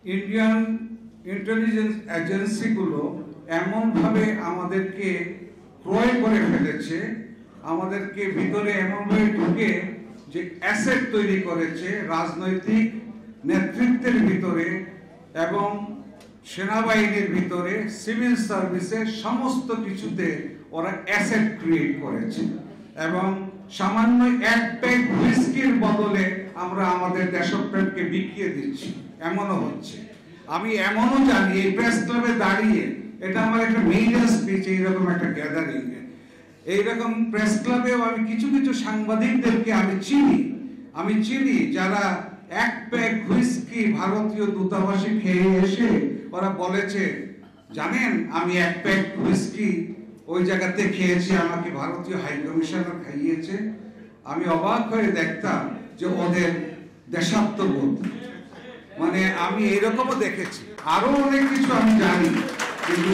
Indian intelligence এজেন্সিগুলো এমনভাবে আমাদেরকে ক্রয় করে ফেলেছে, আমাদেরকে ভিতরে এমনভাবে ঢুকে যে অ্যাসেট তৈরি করেছে রাজনৈতিক নেতৃত্বের ভিতরে এবং সেনাবাহিনীর ভিতরে, সিভিল সার্ভিসের সমস্ত কিছুতে ওরা অ্যাসেট ক্রিয়েট করেছে এবং সামান্য এক প্যাক হুইস্কির বদলে আমরা আমাদের দেশপ্রেমকে বিকিয়ে দিচ্ছি, এমনও হচ্ছে। আমি এমনও জানি এই প্রেস ক্লাবে দাঁড়িয়ে, এটা আমার একটা মেইডার স্পিচ, এইরকম একটা গ্যাদারিং এ, এইরকম প্রেস ক্লাবেও আমি কিছু কিছু সাংবাদিকদেরকে আমি চিনি যারা এক প্যাক হুইস্কি ভারতীয় দূতাবাসে খেয়ে এসে ওরা বলেছে, জানেন আমি এক প্যাক হুইস্কি ওই জায়গাতে খেয়েছি, আমাকে ভারতীয় হাই কমিশনার খাইয়েছে। আমি অবাক হয়ে দেখতাম যে ওদের দেশাত্মবোধ, মানে আমি এরকমও দেখেছি, আরো অনেক কিছু আমি জানি, কিন্তু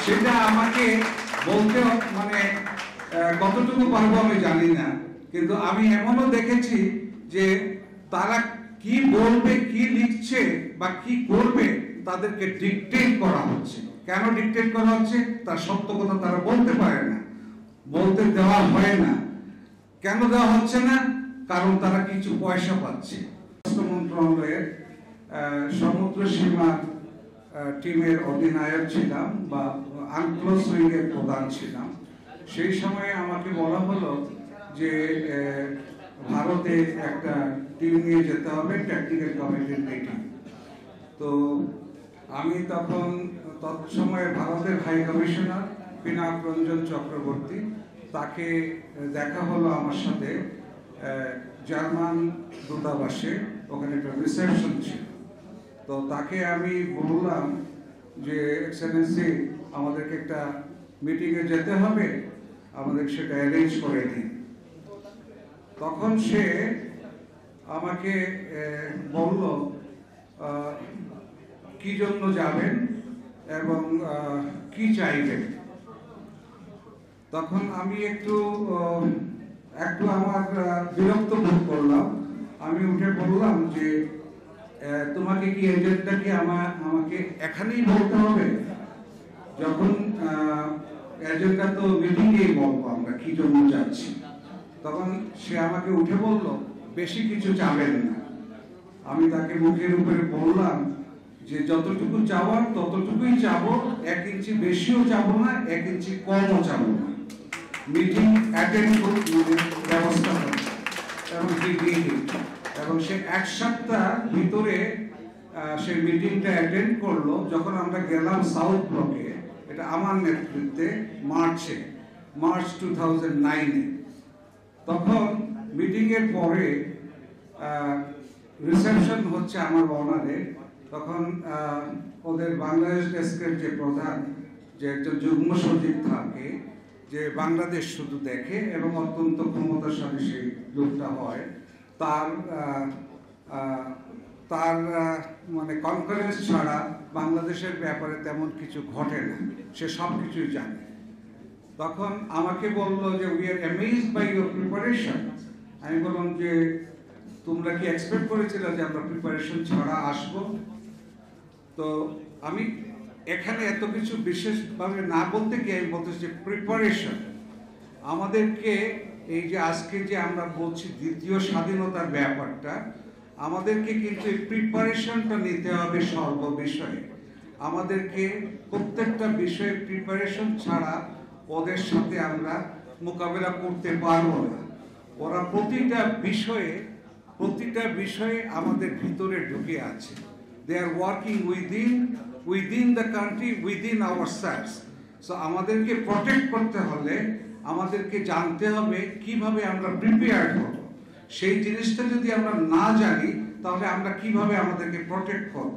সেটা আমাকে বলতে মানে কতটুকু পারবো আমি জানি না। কিন্তু আমি এমনও দেখেছি যে তারা কি বলবে, কি লিখছে বা কি করবে তাদেরকে ডিকটেট করা হচ্ছে। কেন ডিকটেট করা হচ্ছে? তার সত্য কথা তারা বলতে পারে না, বলতে দেওয়া হয় না। কেন দেওয়া হচ্ছে না? কারণ তারা কিছু পয়সা পাচ্ছে। স্বরাষ্ট্র মন্ত্রণালয়ের সমুদ্র সীমার টিমের অধিনায়ক ছিলাম বা আনক্লোজ উইংয়ের প্রধান ছিলাম। সেই সময়ে আমাকে বলা হলো যে ভারতে একটা টিম নিয়ে যেতে হবে টেকনিক্যাল কমিটির মিটিং। তো আমি তখন তৎসময়ে ভারতের হাই কমিশনার পিনাক রঞ্জন চক্রবর্তী, তাকে দেখা হলো আমার সাথে জার্মান দূতাবাসে, ওখানে একটা রিসেপশন ছিল। তো তাকে আমি বললাম যে এক্সেলেন্সি আমাদেরকে একটা মিটিংয়ে যেতে হবে, আমাদের সেটা অ্যারেঞ্জ করে দিন। তখন সে আমাকে বলল কি জন্য যাবেন এবং কি চাইবেন। তখন আমি একটু আমার বিরক্ত বোধ করলাম। আমি উঠে বললাম যে তোমাকে কি এজেন্টটাকে আমাকে এখানেই বলতে হবে? যখন এজেন্টটা তো মিটিংয়েই বলবো আমরা কি জন্য যাচ্ছি। তখন সে আমাকে উঠে বলল বেশি কিছু চাবেন না। আমি তাকে মুখের উপরে বললাম যে যতটুকু চাওয়ার ততটুকুই চাবো, 1 ইঞ্চি বেশিও চাবো না, 1 ইঞ্চি কমও চাবো না। মিটিং অ্যাটেন্ড করতে ব্যবস্থা হবে এবং সে 1 সপ্তাহ ভিতরে সে মিটিংটা অ্যাটেন্ড করলো। যখন আমরা গেলাম সাউথ ব্লকে, এটা আমার নেতৃত্বে মার্চ 2009-এ, তখন মিটিং এর পরে রিসেপশন হচ্ছে আমার অনারে। তখন ওদের বাংলাদেশ ডেস্কের যে প্রধান, যে একজন যুগ্ম সচিব থাকে, যে বাংলাদেশ শুধু দেখে এবং অত্যন্ত ক্ষমতাশালী সেই লোকটা হয়, তার মানে কনফারেন্স ছাড়া বাংলাদেশের ব্যাপারে তেমন কিছু ঘটে না, সে সব কিছুই জানে। তখন আমাকে বললো যে we are amazed by your preparation. আমি বললাম যে তোমরা কি এক্সপেক্ট করেছিলে যে আমরা প্রিপারেশন ছাড়া আসব? তো আমি এখানে এত কিছু বিশেষভাবে না বলতে গিয়ে আমি বলতে যে প্রিপারেশন আমাদেরকে, এই যে আজকে যে আমরা বলছি দ্বিতীয় স্বাধীনতার ব্যাপারটা, আমাদেরকে কিন্তু এই প্রিপারেশনটা নিতে হবে সর্ববিষয়ে। আমাদেরকে প্রত্যেকটা বিষয়ে প্রিপারেশন ছাড়া ওদের সাথে আমরা মোকাবেলা করতে পারবো না। ওরা প্রতিটা বিষয়ে আমাদের ভিতরে ঢুকে আছে। They are working within the country, within ourselves. So আমাদেরকে প্রটেক্ট করতে হলে আমাদেরকে জানতে হবে কিভাবে আমরা প্রিপেয়ার্ড হব। সেই জিনিসটা যদি আমরা না জানি তাহলে আমরা কিভাবে আমাদেরকে প্রটেক্ট করব।